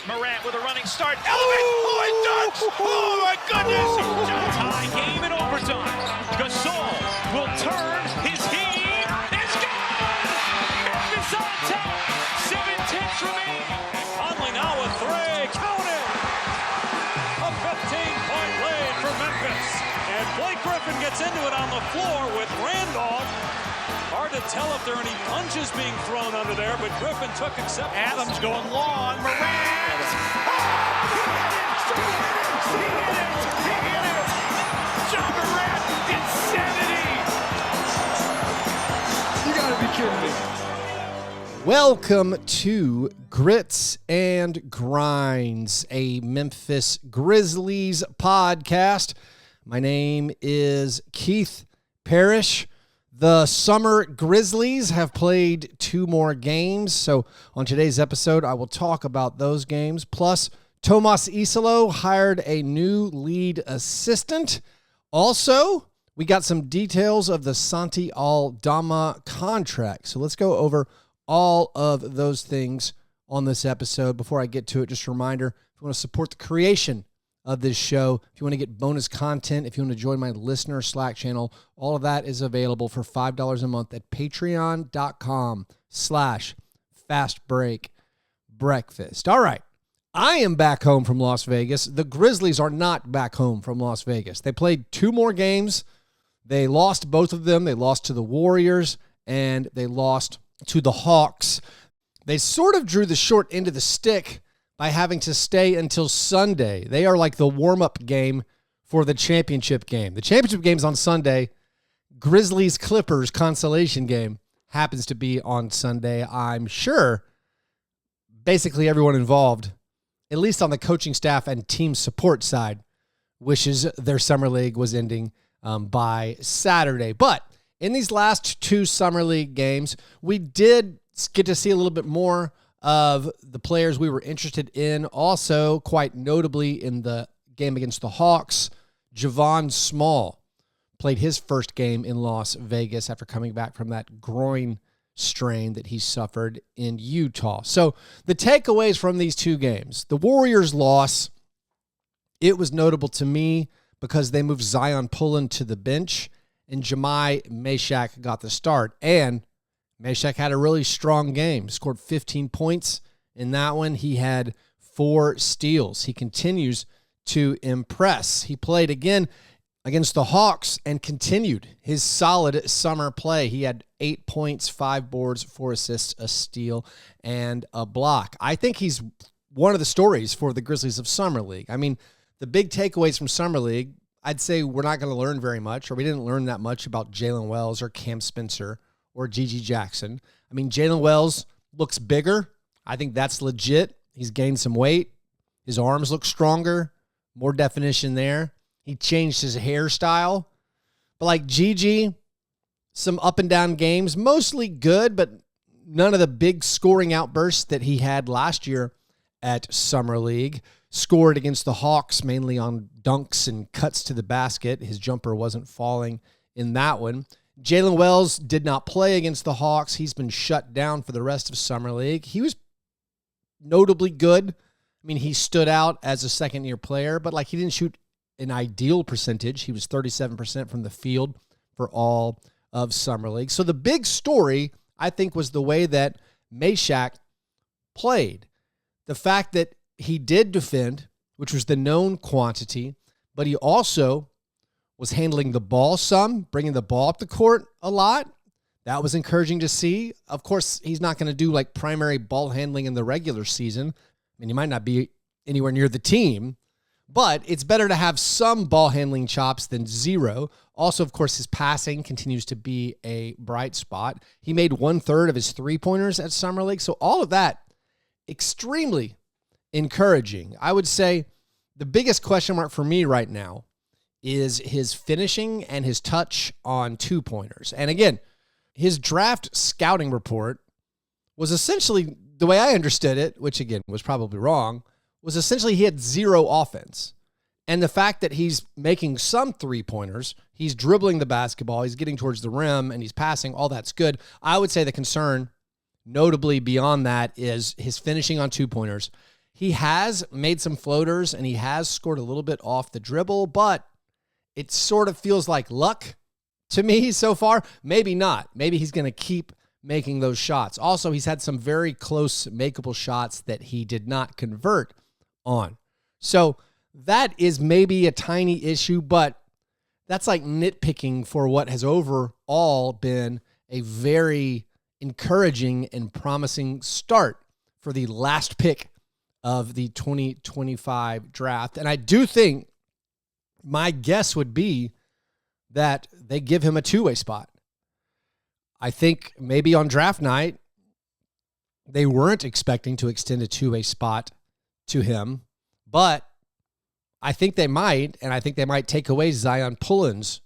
Morant with a running start. Elevate! Oh, it dunks! Oh, my goodness! Tie game in overtime. Gasol will turn. His heat is gone! Memphis on top. 7-10 remaining. Conley now with three. Count it! A 15-point lead for Memphis. And Blake Griffin gets into it on the floor with Randolph. Hard to tell if there are any punches being thrown under there, but Griffin took acceptance. Adams going long. Morant! He hit it! John Morant! Insanity! You gotta be kidding me. Welcome to Grits and Grinds, a Memphis Grizzlies podcast. My name is Keith Parrish. The summer Grizzlies have played 2 more games, so on today's episode, I will talk about those games. Plus, Tuomas Iisalo hired a new lead assistant. Also, we got some details of the Santi Aldama contract. So let's go over all of those things on this episode. Before I get to it, just a reminder, if you want to support the creation of this show, if you want to get bonus content, if you want to join my listener Slack channel, all of that is available for $5 a month at patreon.com/fastbreakbreakfast. All right. I am back home from Las Vegas. The Grizzlies are not back home from Las Vegas. They played 2 more games. They lost both of them. They lost to the Warriors and they lost to the Hawks. They sort of drew the short end of the stick by having to stay until Sunday. They are like the warm-up game for the championship game. The championship game's on Sunday. Grizzlies-Clippers consolation game happens to be on Sunday. I'm sure basically everyone involved, at least on the coaching staff and team support side, wishes their summer league was ending by Saturday. But in these last 2 summer league games, we did get to see a little bit more of the players we were interested in. Also, quite notably in the game against the Hawks, Javon Small played his first game in Las Vegas after coming back from that groin strain that he suffered in Utah. So the takeaways from these 2 games, the Warriors' loss, it was notable to me because they moved Zion Pullan to the bench and Jahmai Mashack got the start. And Mashack had a really strong game, scored 15 points in that one. He had 4 steals. He continues to impress. He played again against the Hawks and continued his solid summer play. He had 8 points, 5 boards, 4 assists, a steal, and a block. I think he's one of the stories for the Grizzlies of Summer League. I mean, the big takeaways from Summer League, I'd say we're not going to learn very much, or we didn't learn that much about Jalen Wells or Cam Spencer or Gigi Jackson. I mean, Jalen Wells looks bigger. I think that's legit. He's gained some weight. His arms look stronger, more definition there. He changed his hairstyle. But like Gigi, some up and down games, mostly good, but none of the big scoring outbursts that he had last year at Summer League. Scored against the Hawks mainly on dunks and cuts to the basket. His jumper wasn't falling in that one. Jalen Wells did not play against the Hawks. He's been shut down for the rest of Summer League. He was notably good. I mean, he stood out as a second-year player, but like he didn't shoot an ideal percentage. He was 37% from the field for all of Summer League. So the big story, I think, was the way that Mashack played. The fact that he did defend, which was the known quantity, but he also was handling the ball some, bringing the ball up the court a lot. That was encouraging to see. Of course, he's not going to do like primary ball handling in the regular season. I mean, he might not be anywhere near the team, but it's better to have some ball handling chops than zero. Also, of course, his passing continues to be a bright spot. He made 1/3 of his 3-pointers at Summer League. So all of that, extremely encouraging. I would say the biggest question mark for me right now is his finishing and his touch on 2-pointers. And again, his draft scouting report was essentially, the way I understood it, which again was probably wrong, was essentially he had 0 offense. And the fact that he's making some 3-pointers, he's dribbling the basketball, he's getting towards the rim, and he's passing, all that's good. I would say the concern, notably beyond that, is his finishing on 2-pointers. He has made some floaters and he has scored a little bit off the dribble, but it sort of feels like luck to me so far. Maybe not. Maybe he's going to keep making those shots. Also, he's had some very close makeable shots that he did not convert on. So that is maybe a tiny issue, but that's like nitpicking for what has overall been a very encouraging and promising start for the last pick of the 2025 draft. And I do think my guess would be that they give him a two-way spot. I think maybe on draft night, they weren't expecting to extend a two-way spot to him, but I think they might, and I think they might take away Zion Pullan's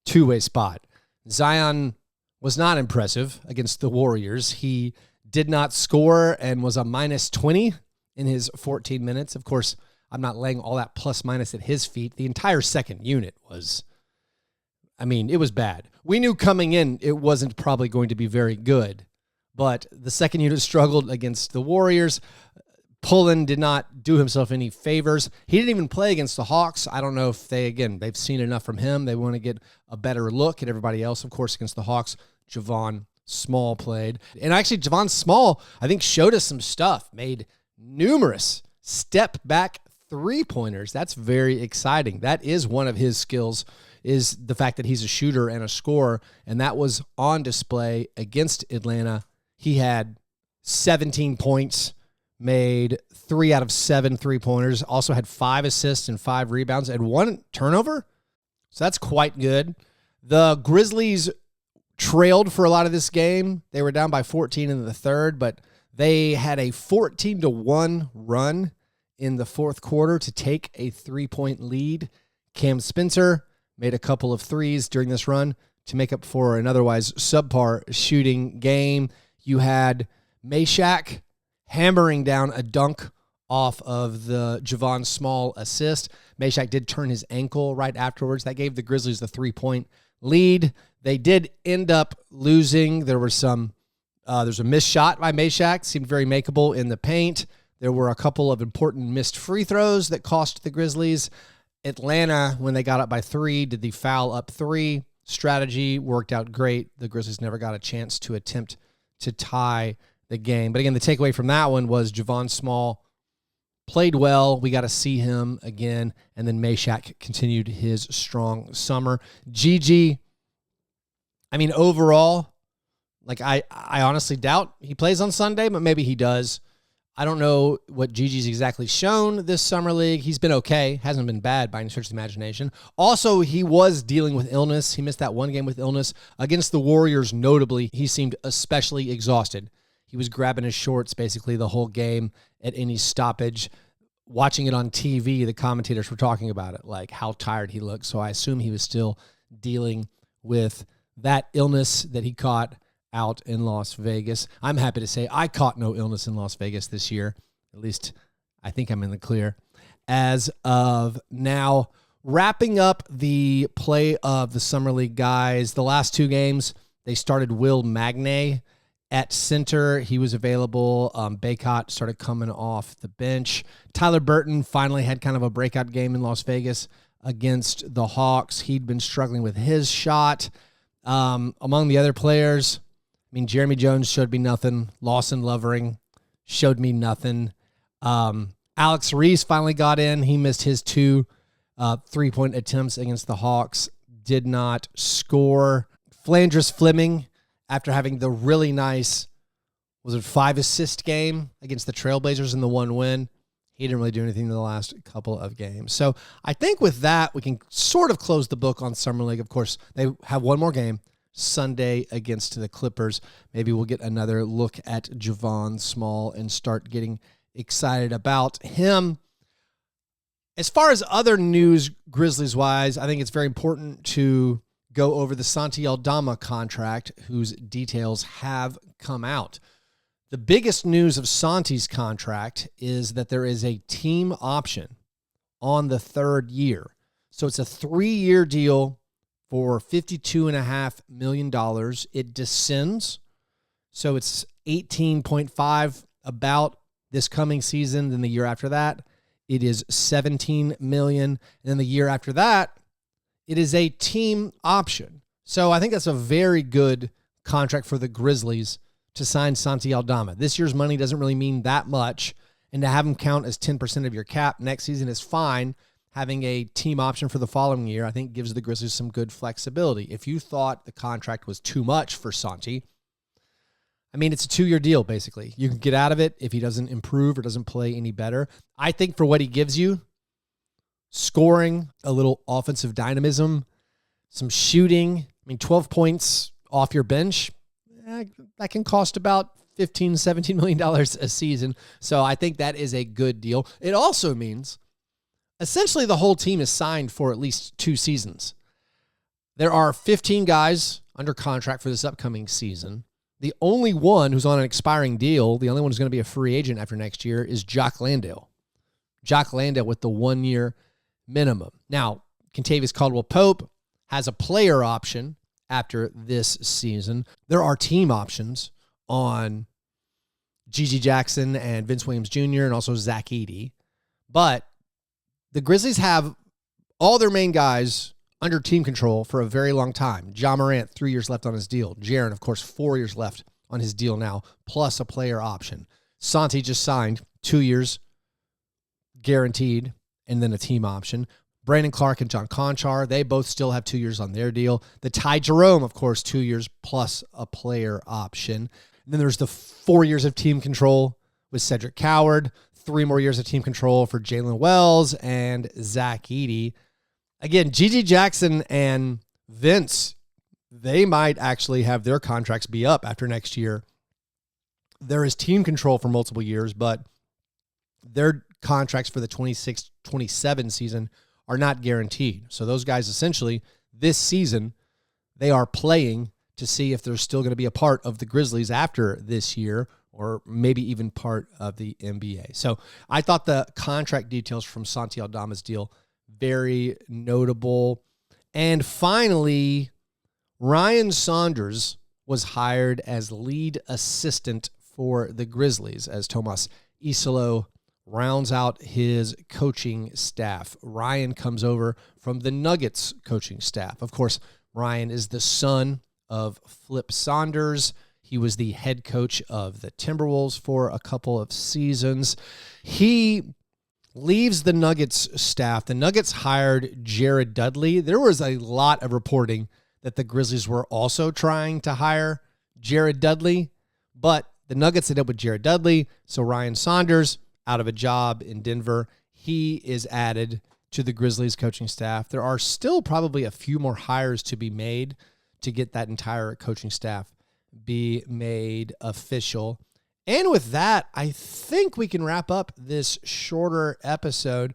two-way spot. Zion was not impressive against the Warriors. He did not score and was a minus 20 in his 14 minutes. Of course, I'm not laying all that plus minus at his feet. The entire second unit was, it was bad. We knew coming in it wasn't probably going to be very good, but the second unit struggled against the Warriors. Pullan did not do himself any favors. He didn't even play against the Hawks. I don't know if they've seen enough from him. They want to get a better look at everybody else. Of course, against the Hawks, Javon Small played. And actually, Javon Small, I think, showed us some stuff, made numerous step-back three-pointers. That's very exciting. That is one of his skills, is the fact that he's a shooter and a scorer, and that was on display against Atlanta. He had 17 points, made 3 out of 7 three-pointers, also had 5 assists and 5 rebounds and 1 turnover. So that's quite good. The Grizzlies trailed for a lot of this game. They were down by 14 in the third, but they had a 14-1 run in the fourth quarter to take a 3-point lead. Cam Spencer made a couple of threes during this run to make up for an otherwise subpar shooting game. You had Mashack hammering down a dunk off of the Javon Small assist. Mashack did turn his ankle right afterwards. That gave the Grizzlies the 3-point lead. They did end up losing. There was there's a missed shot by Mashack, seemed very makeable in the paint. There were a couple of important missed free throws that cost the Grizzlies. Atlanta, when they got up by 3, did the foul up 3 strategy, worked out great. The Grizzlies never got a chance to attempt to tie the game. But again, the takeaway from that one was Javon Small played well. We got to see him again. And then Mashack continued his strong summer. Gigi, overall, I honestly doubt he plays on Sunday, but maybe he does. I don't know what Gigi's exactly shown this summer league. He's been okay. Hasn't been bad by any stretch of the imagination. Also, he was dealing with illness. He missed that one game with illness. Against the Warriors, notably, he seemed especially exhausted. He was grabbing his shorts basically the whole game at any stoppage. Watching it on TV, the commentators were talking about it, like how tired he looked. So I assume he was still dealing with that illness that he caught out in Las Vegas. I'm happy to say I caught no illness in Las Vegas this year. At least I think I'm in the clear as of now. Wrapping up the play of the Summer League guys, the last 2 games, they started Will Magma at center. He was available. Baycott started coming off the bench. Tyler Burton finally had kind of a breakout game in Las Vegas against the Hawks. He'd been struggling with his shot. Among the other players, Jeremy Jones showed me nothing. Lawson Lovering showed me nothing. Alex Reese finally got in. He missed his 2 3-point attempts against the Hawks. Did not score. Flanders Fleming, after having the really nice, 5-assist game against the Trailblazers in the 1 win, he didn't really do anything in the last couple of games. So I think with that, we can sort of close the book on Summer League. Of course, they have one more game Sunday against the Clippers. Maybe we'll get another look at Javon Small and start getting excited about him. As far as other news, Grizzlies-wise, I think it's very important to go over the Santi Aldama contract, whose details have come out. The biggest news of Santi's contract is that there is a team option on the 3rd year. So it's a 3-year deal for $52.5 million. It descends, so it's 18.5 about this coming season. Then the year after that, it is $17 million. And then the year after that, it is a team option. So I think that's a very good contract for the Grizzlies to sign Santi Aldama. This year's money doesn't really mean that much, and to have him count as 10% of your cap next season is fine. Having a team option for the following year, I think, gives the Grizzlies some good flexibility. If you thought the contract was too much for Santi, I mean, it's a 2-year deal, basically. You can get out of it if he doesn't improve or doesn't play any better. I think for what he gives you, scoring, a little offensive dynamism, some shooting, I mean, 12 points off your bench, that can cost about $15, $17 million a season. So I think that is a good deal. It also means essentially the whole team is signed for at least 2 seasons. There are 15 guys under contract for this upcoming season. The only one who's on an expiring deal, the only one who's going to be a free agent after next year, is Jock Landale. Jock Landale with the 1-year minimum. Now, Kentavious Caldwell-Pope has a player option after this season. There are team options on Gigi Jackson and Vince Williams Jr. and also Zach Edey. But the Grizzlies have all their main guys under team control for a very long time. Ja Morant, 3 years left on his deal. Jaren, of course, 4 years left on his deal now, plus a player option. Santi just signed 2 years guaranteed and then a team option. Brandon Clark and John Conchar, they both still have 2 years on their deal. The Ty Jerome, of course, 2 years plus a player option. And then there's the 4 years of team control with Cedric Coward, 3 more years of team control for Jalen Wells and Zach Edey. Again, Gigi Jackson and Vince, they might actually have their contracts be up after next year. There is team control for multiple years, but their contracts for the 26-27 season are not guaranteed. So those guys essentially this season, they are playing to see if they're still going to be a part of the Grizzlies after this year or maybe even part of the NBA. So I thought the contract details from Santi Aldama's deal very notable. And finally, Ryan Saunders was hired as lead assistant for the Grizzlies as Tuomas Iisalo rounds out his coaching staff. Ryan comes over from the Nuggets coaching staff. Of course, Ryan is the son of Flip Saunders. He was the head coach of the Timberwolves for a couple of seasons. He leaves the Nuggets staff. The Nuggets hired Jared Dudley. There was a lot of reporting that the Grizzlies were also trying to hire Jared Dudley, but the Nuggets ended up with Jared Dudley. So Ryan Saunders, out of a job in Denver, he is added to the Grizzlies coaching staff. There are still probably a few more hires to be made to get that entire coaching staff be made official. And with that, I think we can wrap up this shorter episode.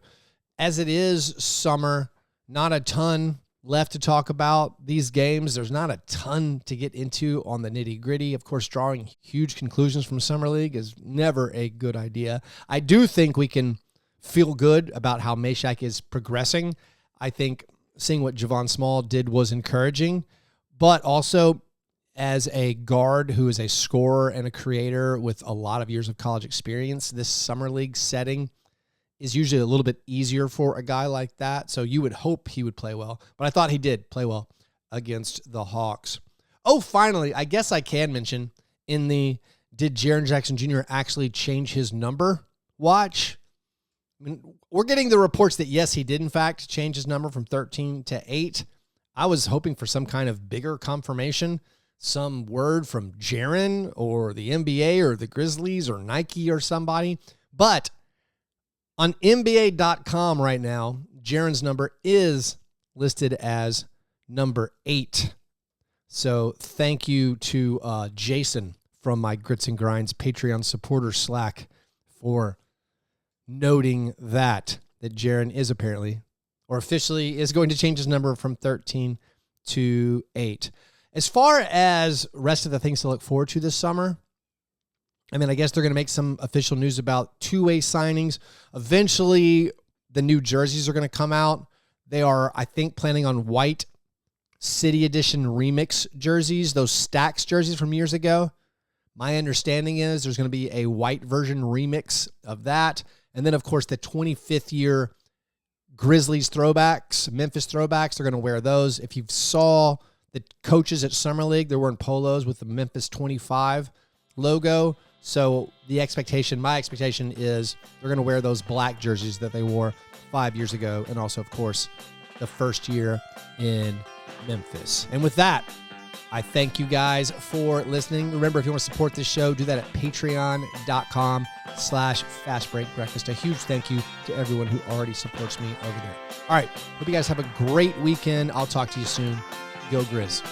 As it is summer, not a ton left to talk about these games. There's not a ton to get into on the nitty-gritty. Of course, drawing huge conclusions from Summer League is never a good idea. I do think we can feel good about how Mashack is progressing. I think seeing what Javon Small did was encouraging, but also as a guard who is a scorer and a creator with a lot of years of college experience, this Summer League setting is usually a little bit easier for a guy like that. So you would hope he would play well. But I thought he did play well against the Hawks. Oh, finally, I guess I can mention in the did Jaren Jackson Jr. actually change his number watch? I mean, we're getting the reports that, yes, he did, in fact, change his number from 13 to 8. I was hoping for some kind of bigger confirmation, some word from Jaren or the NBA or the Grizzlies or Nike or somebody. But on NBA.com right now, Jaren's number is listed as number 8. So thank you to Jason from my Grits and Grinds Patreon supporter Slack for noting that Jaren is apparently, or officially, is going to change his number from 13 to 8. As far as rest of the things to look forward to this summer, I mean, I guess they're going to make some official news about two-way signings. Eventually, the new jerseys are going to come out. They are, I think, planning on white City Edition remix jerseys, those Stacks jerseys from years ago. My understanding is there's going to be a white version remix of that. And then, of course, the 25th year Grizzlies throwbacks, Memphis throwbacks, they're going to wear those. If you saw the coaches at Summer League, they're wearing polos with the Memphis 25 logo. So my expectation is they're going to wear those black jerseys that they wore 5 years ago. And also, of course, the first year in Memphis. And with that, I thank you guys for listening. Remember, if you want to support this show, do that at patreon.com/fastbreakbreakfast. A huge thank you to everyone who already supports me over there. All right. Hope you guys have a great weekend. I'll talk to you soon. Go Grizz.